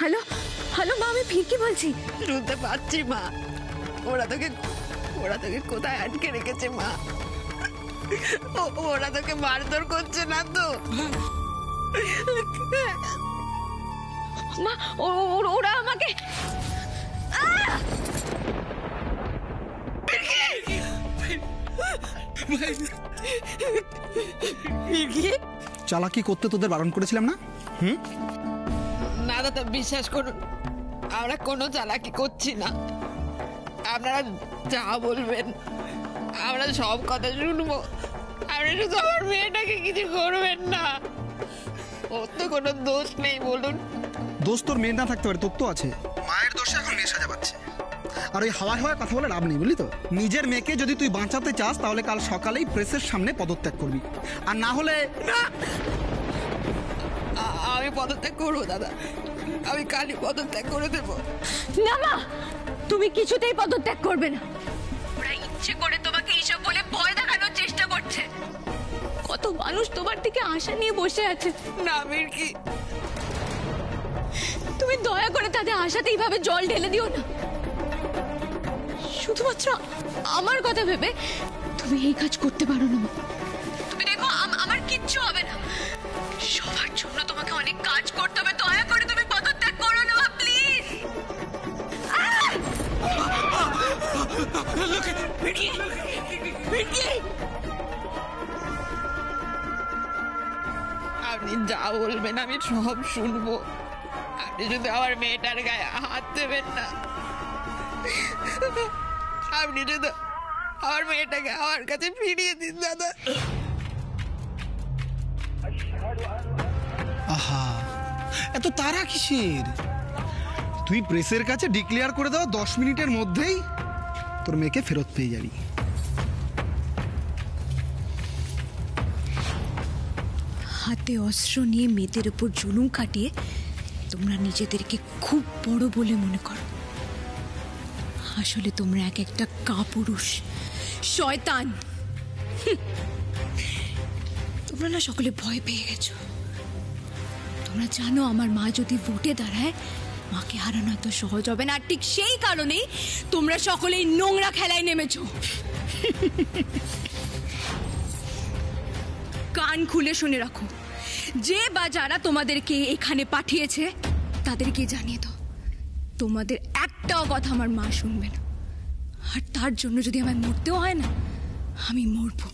Hello hello মা, আমি ফিরকি বলছি। শুনতে পাচ্ছি মা, ওরা তোকে কোথায় আটকে রেখেছে মা? ওরা তোকে মারধর করছে না তো? মা ওরা আমাকে চালাকি করতে তোদের বারণ করেছিলাম না? না দাদা, বিশ্বাস করুন, আমরা কোনো চালাকি করছি না। আপনারা যা বলবেন আমরা সব কথা শুনবো। আপনি শুধু আমার মেয়েটাকে কিছু করবেন না। ওর তো কোনো দোষ নেই, বলুন। দোষ তোর মেয়ের না থাকতে পারে, তোর তো আছে। মায়ের দোষে এখন মেয়ে সাজা পাচ্ছে। আর ওই হাওয়া হাওয়া কথা বলে লাভ নেই, বুঝলি তো? নিজের মেয়েকে যদি তুই বাঁচাতে চাস তাহলে কাল সকালেই প্রেসের সামনে পদত্যাগ করবি, আর না হলে না, আমি পদত্যাগ করবো দাদা, আমি কালই পদত্যাগ করে দেবো। না মা, তুমি কিছুতেই পদত্যাগ করবে না। ওরা ইচ্ছে করে তোমাকে এইসব বলে ভয় দেখানোর চেষ্টা করছে। কত মানুষ তোমার দিকে আশা নিয়ে বসে আছে। না মির্কি, তুমি দয়া করে তাদের আশাতে এইভাবে জল ঢেলে দিও না। শুধুমাত্র আমার কথা ভেবে তুমি এই কাজ করতে পারো না মা। তুমি দেখো আমার কিচ্ছু হবে না। সবার জন্য তোমাকে অনেক কাজ করতে হবে। দয়া করে তুমি পদত্যাগ করো না মা, প্লিজ। আপনি যা বলবেন আমি সব শুনবো। আপনি শুধু আমার মেয়েটার গায়ে হাত দেবেন না। আপনি শুধু আমার মেয়েটাকে আমার কাছে ফিরিয়ে দিন দাদা। আহা, এত তারা কিসের? তুই প্রেসের কাছে ডিক্লেয়ার করে দাও 10 মিনিটের মধ্যেই তোর মেয়েকে ফেরত পেয়ে যাবি। হাতে অস্ত্র নিয়ে মেয়েদের উপর জুলুম খাটিয়ে তোমরা নিজেদেরকে খুব বড় বলে মনে করো। আসলে তোমরা এক একটা কাপুরুষ, শয়তান। তোমরা না সকলে ভয় পেয়ে গেছো। তোমরা জানো আমার মা যদি ভোটে দাঁড়ায় মাকে হারানো এত সহজ হবে না। আর ঠিক সেই কারণেই তোমরা সকলেই নোংরা খেলায় নেমেছো। কান খুলে শুনে রাখো, যে বা যারা তোমাদেরকে এখানে পাঠিয়েছে তাদেরকে জানিয়ে দাও তোমাদের একটাও কথা আমার মা শুনবে না। আর তার জন্য যদি আমায় মরতেও হয় না, আমি মরবো।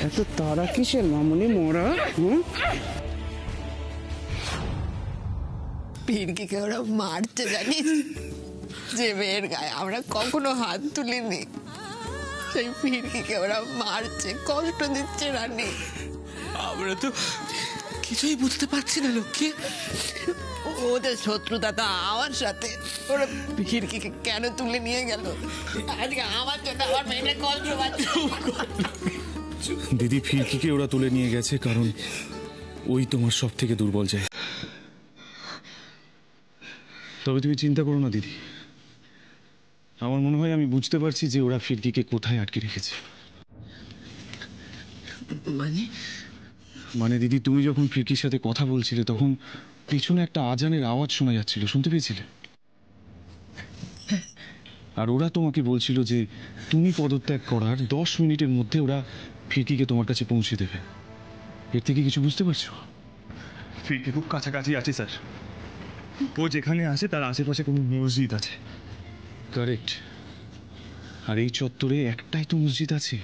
এত তারা কিসের মামুনি মোরা? পিঙ্কিকে ওরা মারছে জানিস? যে মেয়ের গায়ে আমরা কখনো হাত তুলিনি সেই পিঙ্কিকে ওরা মারছে, কষ্ট দিচ্ছে রানী। আমরা তো কিছুই বুঝতে পারছি না লক্ষ্মী। ওদের শত্রুতা তো আমার সাথে। ওরা পিঙ্কিকে কেন তুলে নিয়ে গেল? আজকে আমার জন্য আমার মেয়েটা কষ্ট পাচ্ছে। দিদি, ফিরকিকে ওরা তুলে নিয়ে গেছে কারণ ওই তোমার সব থেকে দুর্বল জায়গা। তবে তুমি চিন্তা করো না দিদি, আমার মনে হয় আমি বুঝতে পারছি যে ওরা ফিরকিকে কোথায় আটকে রেখেছে। মানে দিদি, তুমি যখন ফিরকির সাথে কথা বলছিলে তখন পিছনে একটা আজানের আওয়াজ শোনা যাচ্ছিল, শুনতে পেয়েছিলে? আর ওরা তোমাকে বলছিল যে তুমি পদত্যাগ করার 10 মিনিটের মধ্যে ওরা ফিরকিকে তোমার কাছে পৌঁছে দেবে। এর থেকে কিছু বুঝতে পারছো? ফিরকি খুব কাছাকাছি আছে স্যার। ও যেখানে আছে তার আশেপাশে কোনো মসজিদ আছে। কারেক্ট। আর এই চত্বরে একটাই তো মসজিদ আছে।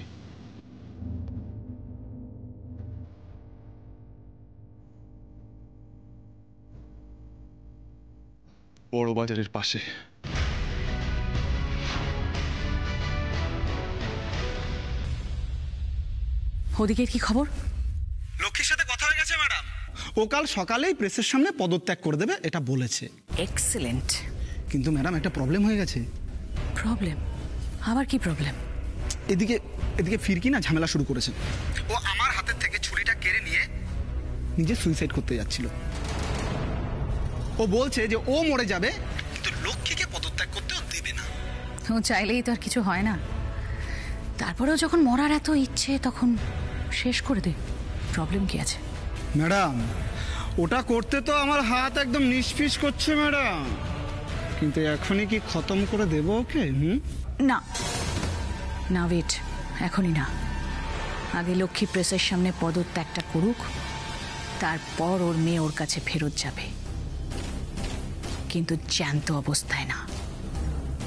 বড় বাজারের পাশে। ওদিকের কি খবর? লক্ষ্মীর সাথে কথা হয়ে গেছে ম্যাডাম। ও কাল সকালেই প্রেসের সামনে পদত্যাগ করে দেবে, এটা বলেছে। এক্সেলেন্ট। কিন্তু ম্যাডাম, একটা প্রবলেম হয়ে গেছে। প্রবলেম? আবার কি প্রবলেম? এদিকে এদিকে ফিরকি না ঝামেলা শুরু করেছে। ও আমার হাতের থেকে ছুরিটা কেড়ে নিয়ে নিজে সুইসাইড করতে যাচ্ছিল। ও বলছে যে ও মরে যাবে কিন্তু লক্ষ্মীকে পদত্যাগ করতে ও ও চাইলেই তো আর কিছু হয় না। তারপরেও যখন মরার এত ইচ্ছে তখন শেষ করে দে, প্রবলেম কি আছে? ম্যাডাম, ওটা করতে তো আমার হাত একদম নিষ্পিস করছে ম্যাডাম, কিন্তু এখনই কি খতম করে দেবো ওকে? না না, ওয়েট, এখনই না। আগে লক্ষ্মী প্রেসের সামনে পদত্যাগটা করুক, তারপর ওর মেয়ে ওর কাছে ফেরত যাবে, কিন্তু জ্যান্ত অবস্থায় না।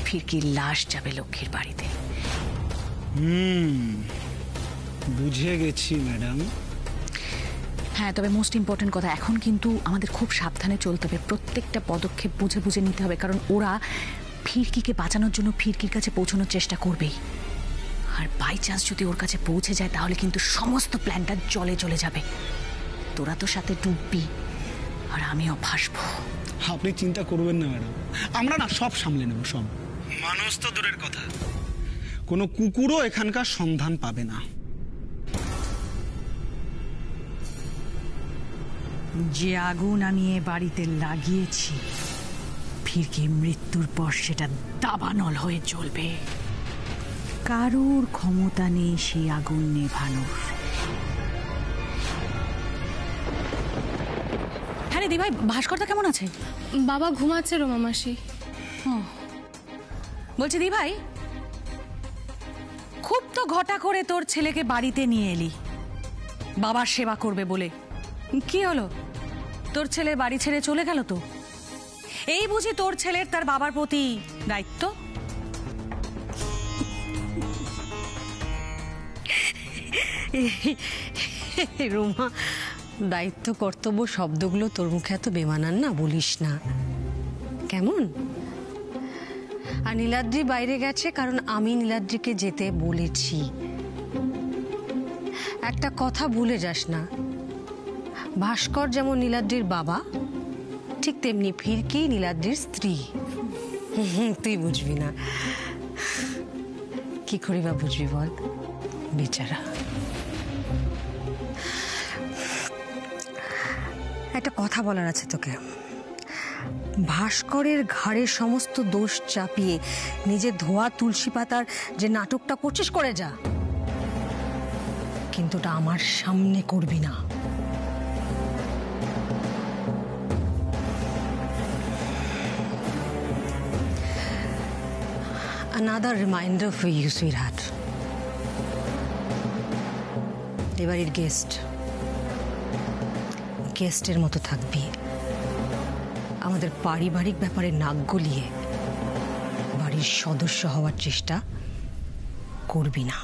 ফিরকির লাশ যাবে লক্ষ্মীর বাড়িতে। বুঝে গেছি ম্যাডাম। হ্যাঁ, তবে মোস্ট ইম্পর্টেন্ট কথা, এখন কিন্তু আমাদের খুব সাবধানে চলতে হবে, প্রত্যেকটা পদক্ষেপ বুঝে বুঝে নিতে হবে, কারণ ওরা ফিরকিকে বাঁচানোর জন্য ফিরকির কাছে পৌঁছানোর চেষ্টা করবেই। আর বাই চান্স যদি ওর কাছে পৌঁছে যায় তাহলে কিন্তু সমস্ত প্ল্যানটা জলে চলে যাবে। তোরা তো সাথে ডুববি আর আমিও ভাসবো। আপনি চিন্তা করবেন না ম্যাডাম, আমরা না সব সামলে নেব, সব। মানুষ তো দূরের কথা, কোনো কুকুরও এখানকার সন্ধান পাবে না। যে আগুন আমি এ বাড়িতে লাগিয়েছি, ফিরকি মৃত্যুর পর সেটা দাবানল হয়ে জ্বলবে। কারুর ক্ষমতা নেই সেই আগুন নেভানোর। হ্যাঁ রে দিভাই, ভাস্করদা কেমন আছে? বাবা ঘুমাচ্ছে রোমা মাসি। বলছি দিভাই, খুব তো ঘটা করে তোর ছেলেকে বাড়িতে নিয়ে এলি বাবার সেবা করবে বলে, কি হলো? তোর ছেলে বাড়ি ছেড়ে চলে গেল তো? এই বুঝি তোর ছেলের তার বাবার প্রতি দায়িত্ব? রোমা, দায়িত্ব কর্তব্য শব্দগুলো তোর মুখে এত বেমানান না, বলিস না কেমন? আর নীলাদ্রি বাইরে গেছে কারণ আমি নীলাদ্রিকে যেতে বলেছি। একটা কথা ভুলে যাস না, ভাস্কর যেমন নীলাদ্রির বাবা, ঠিক তেমনি ফিরকি নীলাদ্রির স্ত্রী। তুই বুঝবি না, কি করি বা বুঝবি বল, বেচারা। একটা কথা বলার আছে তোকে। ভাস্করের ঘাড়ে সমস্ত দোষ চাপিয়ে নিজের ধোয়া তুলসী পাতার যে নাটকটা করছিস করে যা, কিন্তু ওটা আমার সামনে করবি না। Another reminder for you, sweetheart. এবারের গেস্টের মতো থাকবি। আমাদের পারিবারিক ব্যাপারে নাক গলিয়ে বাড়ির সদস্য হওয়ার চেষ্টা করবি না।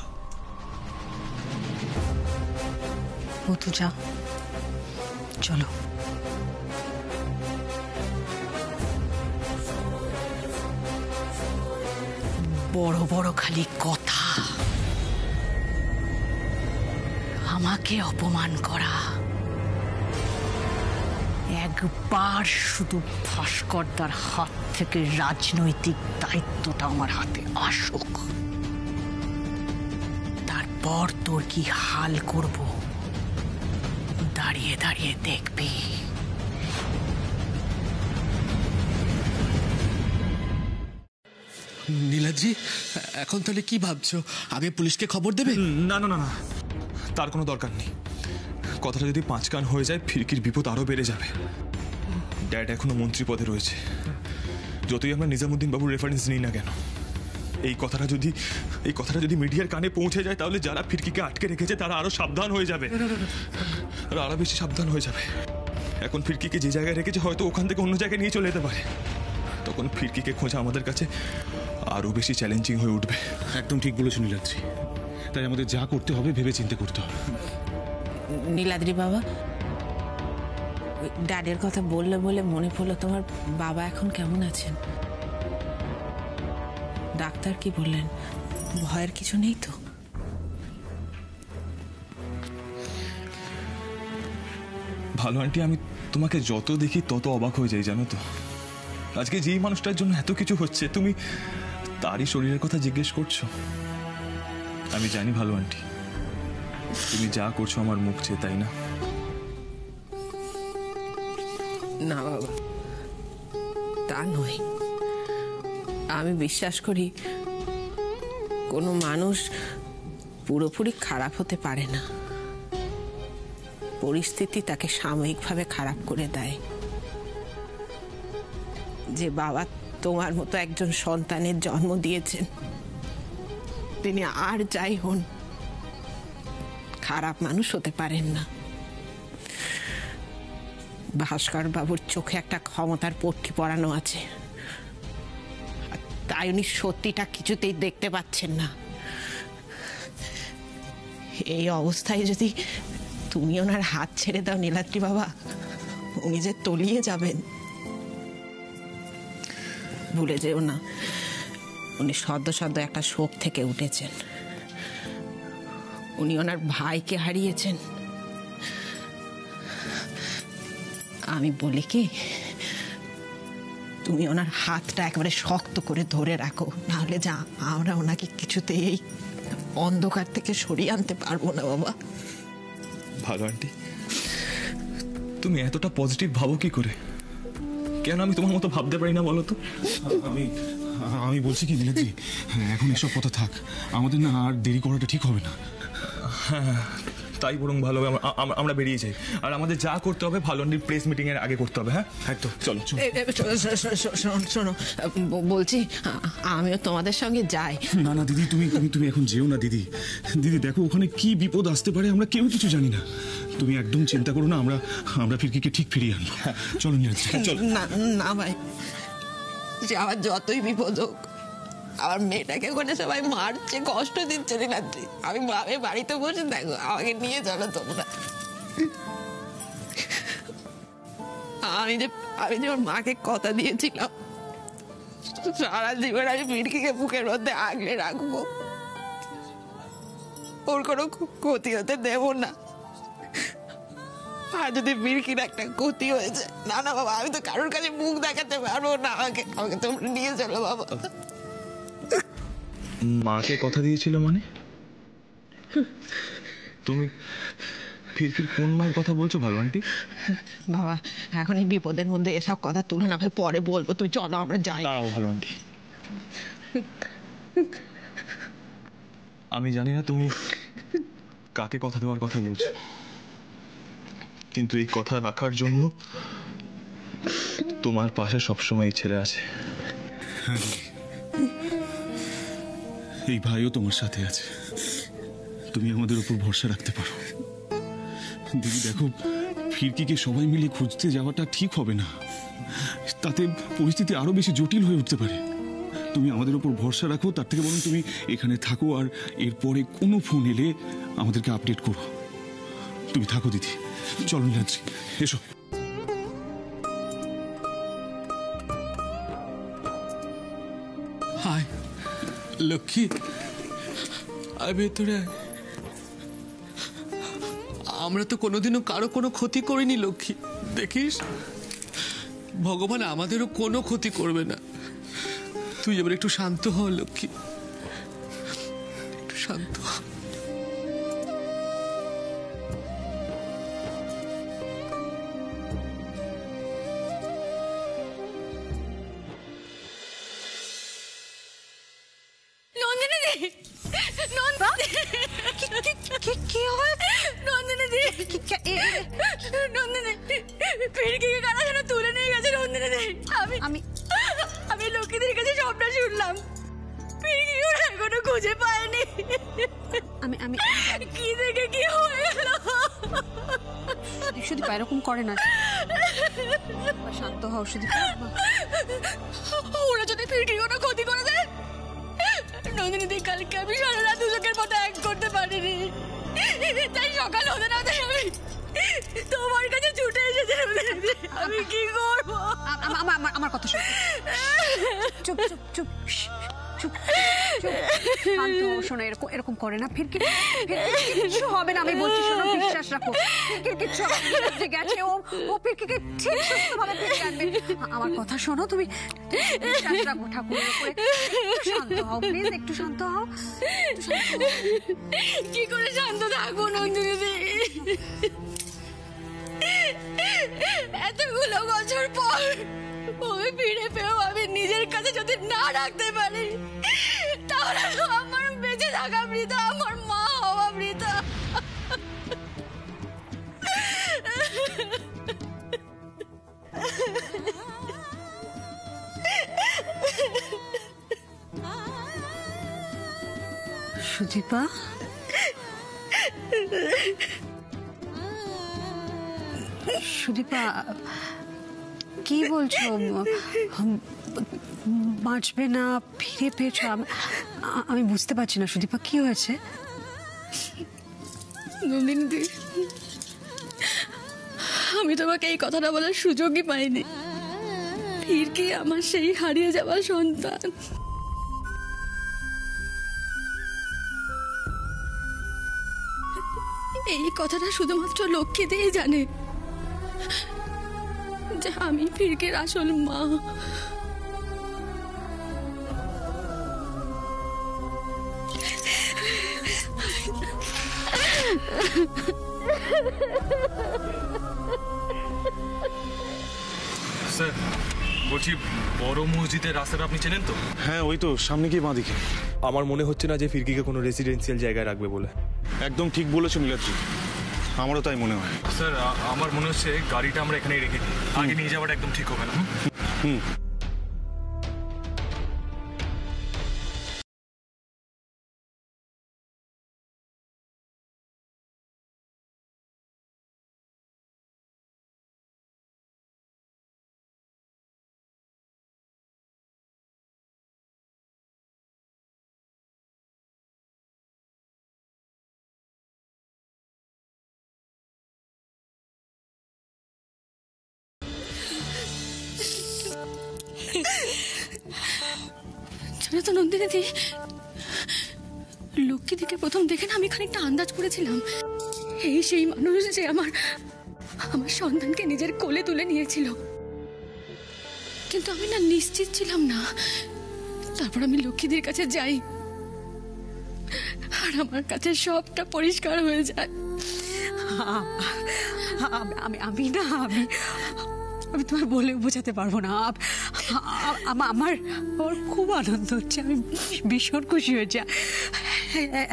ও তো যা, চলো। বড় বড় খালি কথা, আমাকে অপমান করা। একবার শুধু ভাস্করদার হাত থেকে রাজনৈতিক দায়িত্বটা আমার হাতে আসুক, তারপর তোর কি হাল করব দাঁড়িয়ে দাঁড়িয়ে দেখবি। নীলাদ্রি, এখন তাহলে কি ভাবছো? আগে পুলিশকে খবর দেবে? না না না না, তার কোনো দরকার নেই। কথাটা যদি 5 কান হয়ে যায়, ফিরকির বিপদ আরো বেড়ে যাবে। ড্যাড এখনো মন্ত্রী পদে রয়েছে। যতই আমরা নিজামুদ্দিন বাবুর রেফারেন্স নিই না কেন, এই কথাটা যদি মিডিয়ার কানে পৌঁছে যায়, তাহলে যারা ফিরকিকে আটকে রেখেছে তারা আরো সাবধান হয়ে যাবে, আরো বেশি সাবধান হয়ে যাবে। এখন ফিরকিকে যে জায়গায় রেখেছে হয়তো ওখান থেকে অন্য জায়গায় নিয়ে চলে যেতে পারে। তখন ফিরকিকে খোঁজা আমাদের কাছে আরো বেশি চ্যালেঞ্জিং হয়ে উঠবে। একদম ঠিক বলেছো নীলাদ্রি, তাই আমাদের যা করতে হবে ভেবে চিন্তে করতে হবে। নীলাদ্রি বাবা, ড্যাডের কথা বললে বলে মনে পড়লো, তোমার বাবা এখন কেমন আছেন? ডাক্তার কি বললেন? ভয়ের কিছু নেই তো? ভালো আন্টি, আমি তোমাকে যত দেখি তত অবাক হয়ে যাই, জানো তো। আজকে যেই মানুষটার জন্য এত কিছু হচ্ছে, তুমি তারই শরীরের কথা জিজ্ঞেস করছো। আমি জানি ভালো আন্টি, তুমি যা করছো আমার মুখ চেয়ে, তাই না? না বাবা, তা নয়। আমি বিশ্বাস করি কোনো মানুষ পুরোপুরি খারাপ হতে পারে না, পরিস্থিতি তাকে সাময়িকভাবে খারাপ করে দেয়। যে বাবা তোমার মতো একজন সন্তানের জন্ম দিয়েছেন, তিনি আর যাই হন খারাপ মানুষ হতে পারেন না। ভাস্কর বাবুর চোখে একটা ক্ষমতার পট্টি পরানো আছে, তাই উনি সত্যিটা কিছুতেই দেখতে পাচ্ছেন না। এই অবস্থায় যদি তুমি ওনার হাত ছেড়ে দাও নীলাদ্রি বাবা, উনি যে তলিয়ে যাবেন। ভুলে যেও না, উনি সদ্য একটা শোক থেকে উঠেছেন। উনি ওনার ভাইকে হারিয়েছেন। আমি বলি কি, তুমি ওনার হাতটা একেবারে শক্ত করে ধরে রাখো, নাহলে যা আমরা ওনাকে কিছুতেই এই অন্ধকার থেকে সরিয়ে আনতে পারবো না বাবা। ভালো আন্টি, তুমি এতটা পজিটিভ ভাবো কি করে? কেন আমি তোমার মতো ভাবতে পারি না বলো তো? আমি বলছি কি নীলাদ্রি, এখন এসব কথা থাক, আমাদের না আর দেরি করাটা ঠিক হবে না। হ্যাঁ, তাই বরং ভালো হবে আমরা বেরিয়ে যাই। আর আমাদের যা করতে হবে ভালো প্রেস মিটিং এর আগে করতে হবে। হ্যাঁ একদম, চলো। শোনো, বলছি আমিও তোমাদের সঙ্গে যাই। না না দিদি, তুমি এখন যেও না দিদি। দিদি দেখো, ওখানে কি বিপদ আসতে পারে আমরা কেউ কিছু জানি না। তুমি একদম চিন্তা করো না, আমরা ফিরকিকে ঠিক ফিরিয়ে আনবো। চলো নীলাদ্রি, চলো। না ভাই, যে আমার যতই বিপদ হোক, আমার মেয়েটাকে ওখানে সবাই মারছে, কষ্ট দিচ্ছে নীলাদ্রি। আমি বাড়িতে বসে দেখো, আমাকে নিয়ে চলো তোমরা। আমি যে ওর মাকে কথা দিয়েছিলাম, সারা জীবন আমি ফিরকিকে বুকের মধ্যে আগলে রাখবো, ওর কোনো ক্ষতি হতে দেব না। আর যদি ফিরকির একটা ক্ষতি হয়েছে, না বাবা, আমি তো কারোর কাছে মুখ দেখাতে পারবো না। আমাকে তোমরা নিয়ে চলো বাবা। মাকে কথা দিয়েছিল মানে? তুমি ফিরকির কোন মায়ের কথা বলছো ভালো আন্টি? বাবা, এখন এই বিপদের মধ্যে এসব কথা তুলে না, ভাই পরে বলবো। তুমি চলো, আমরা যাই। দাঁড়াও ভালো আন্টি, আমি জানি না তুমি কাকে কথা দেওয়ার কথা বলছো, কিন্তু এই কথা রাখার জন্য তোমার পাশে সবসময় এই ছেলে আছে। এই ভাইও তোমার সাথে আছে, তুমি আমাদের উপর ভরসা রাখতে পারো। দিদি দেখো, ফিরকিকে সবাই মিলে খুঁজতে যাওয়াটা ঠিক হবে না, তাতে পরিস্থিতি আরো বেশি জটিল হয়ে উঠতে পারে। তুমি আমাদের উপর ভরসা রাখো, তার থেকে বরং তুমি এখানে থাকো, আর এরপরে কোনো ফোন এলে আমাদেরকে আপডেট করো। তুমি থাকো দিদি, চলো নীলাদ্রি, এসো। হায় লক্ষ্মী, আয় ভেতরে আয়। আমরা তো কোনোদিনও কারো কোনো ক্ষতি করিনি লক্ষ্মী, দেখিস ভগবান আমাদেরও কোনো ক্ষতি করবে না। তুই এবার একটু শান্ত হ লক্ষ্মী, একটু শান্ত হ। কি হয় নন্দিনী দি? নন্দিনী ফিরকিকে কারা যেন তুলে নিয়ে গেছে। নন্দিনী দি, আমি লোকেদের কাছে সবটা শুনলাম। ফিরকি ওরা এখনো খুঁজে পায়নি। আমি কি দেখে কি হয়ে গেল? শুধু এরকম করে না, শান্ত হও শুধু। ওরা যদি ফিরকি কোনো ক্ষতি করে দেয়, নন্দিনী দি, কালকে আমি সারা রাত দুজকের মতো এক করতে পারিনি, তাই সকাল হতে না তাই আমি তোমার কাছে ছুটে এসেছি। আমি কি করবো? আমার কথা শোনো, চুপ চুপ চুপ চুপ চুপ, শান্ত হও। শোনো, এরকম করে না, ফিরকি কিছু হবে না, আমি বলছি। শোনো, বিশ্বাস রাখো, ফিরকির কিচ্ছু হবে না। গেছে ও ফিরকিকে ঠিক সুস্থভাবে ফিরিয়ে আনবে। আমার কথা শোনো, তুমি বিশ্বাস রাখো ঠাকুরের উপরে। শান্ত হও প্লিজ, একটু শান্ত হও। কি করে শান্ত থাকবো নন্দিনী দি? এতগুলো বছর পর ওই ফিরে পেয়েও আমি নিজের কাছে যদি না রাখতে পারি, তাহলে তো আমার থাকা বৃথা, আমার মা হওয়া বৃথা। সুদীপা, সুদীপা কি বলছো? বাঁচবে না, ফিরে পেয়েছো? আমি বুঝতে পারছি না সুদীপা, কি হয়েছে? নন্দিনী, আমি তোমাকে এই কথাটা বলার সুযোগই পাইনি। ফিরকি আমার সেই হারিয়ে যাওয়া সন্তান। এই কথাটা শুধুমাত্র লক্ষ্মীতেই জানে যে আমি ফিরকির আসল মা। স্যার বলছি, বড় মসজিদের রাস্তাটা আপনি চেনেন তো? হ্যাঁ, ওই তো সামনে গিয়ে বাঁদিকে। আমার মনে হচ্ছে না যে ফিরকিকে কোনো রেসিডেন্সিয়াল জায়গায় রাখবে বলে। একদম ঠিক বলেছো নীলাদ্রি, আমারও তাই মনে হয়। স্যার আমার মনে হচ্ছে গাড়িটা আমরা এখানেই রেখে দিই, আগে নিয়ে যাওয়াটা একদম ঠিক হবে না। হুম। জানো তো নন্দিনী, লক্ষ্মীদিকে প্রথম দেখে না আমি খানিকটা আন্দাজ করেছিলাম এই সেই মানুষ যে আমার সন্তানকে নিজের কোলে তুলে নিয়েছিল, কিন্তু আমি না নিশ্চিত ছিলাম না। তারপর আমি লক্ষ্মীদির কাছে যাই আর আমার কাছে সবটা পরিষ্কার হয়ে যায়। আমি তোমার বলে বোঝাতে পারবো না। আমার খুব আনন্দ হচ্ছে, আমি ভীষণ খুশি হয়েছি।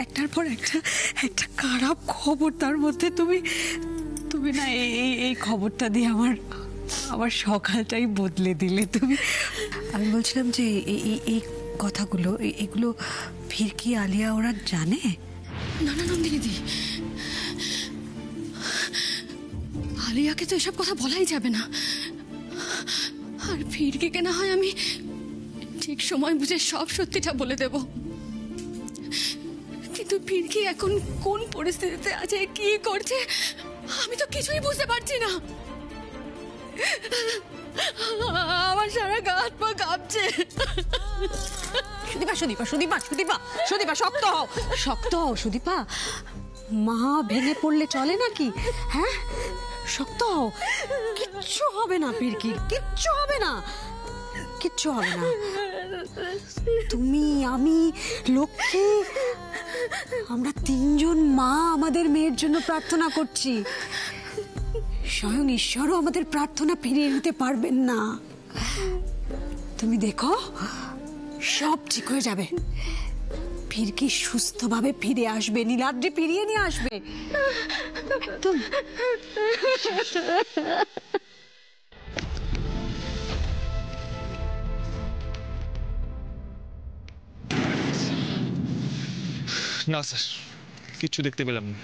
একটার পর একটা খারাপ খবর, তার মধ্যে তুমি না এই খবরটা দিয়ে আমার সকালটাই বদলে দিলে তুমি। আমি বলছিলাম যে এই কথাগুলো, এগুলো ফিরকি, আলিয়া ওরা জানে? না না নন্দিনী, আলিয়াকে তো এসব কথা বলাই যাবে না। আর ফিরকিকে না হয় আমি ঠিক সময় বুঝে সব সত্যিটা বলে দেব, কিন্তু ফিরকি এখন কোন পরিস্থিতিতে আছে, কি করছে, আমি তো কিছুই বুঝতে পারছি না। আমার সারা গা হাত পা কাঁপছে। সুদীপা, সুদীপা, সুদীপা, সুদীপা, সুদীপা, শক্ত হও, শক্ত হও সুদীপা। মা ভেঙে পড়লে চলে নাকি? হ্যাঁ, শক্ত হও, কিচ্ছু হবে না ফিরকি, কিচ্ছু হবে না, কিচ্ছু হবে না। তুমি, আমি, লক্ষ্মী, আমরা তিনজন মা আমাদের মেয়ের জন্য প্রার্থনা করছি। স্বয়ং ঈশ্বরও আমাদের প্রার্থনা ফিরিয়ে নিতে পারবেন না। তুমি দেখো, সব ঠিক হয়ে যাবে। ফিরকি সুস্থভাবে ফিরে আসবে, নীলাদ্রি ফিরিয়ে নিয়ে আসবে। একদম। না স্যার, কিচ্ছু দেখতে পেলাম না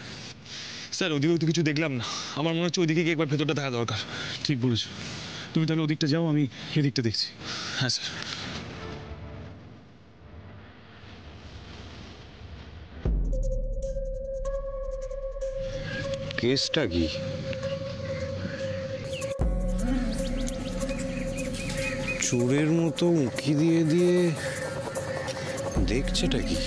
স্যার। ওদিকেও তো কিছু দেখলাম না। আমার মনে হচ্ছে ওদিকে গিয়ে একবার ভেতরটা দেখা দরকার। ঠিক বলেছো, তুমি তাহলে ওদিকটা যাও, আমি এদিকটা দেখছি। হ্যাঁ স্যার। কেসটা কি? চোরের মতো উঁকি দিয়ে দিয়ে দেখছেটা কি?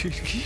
ফিরকি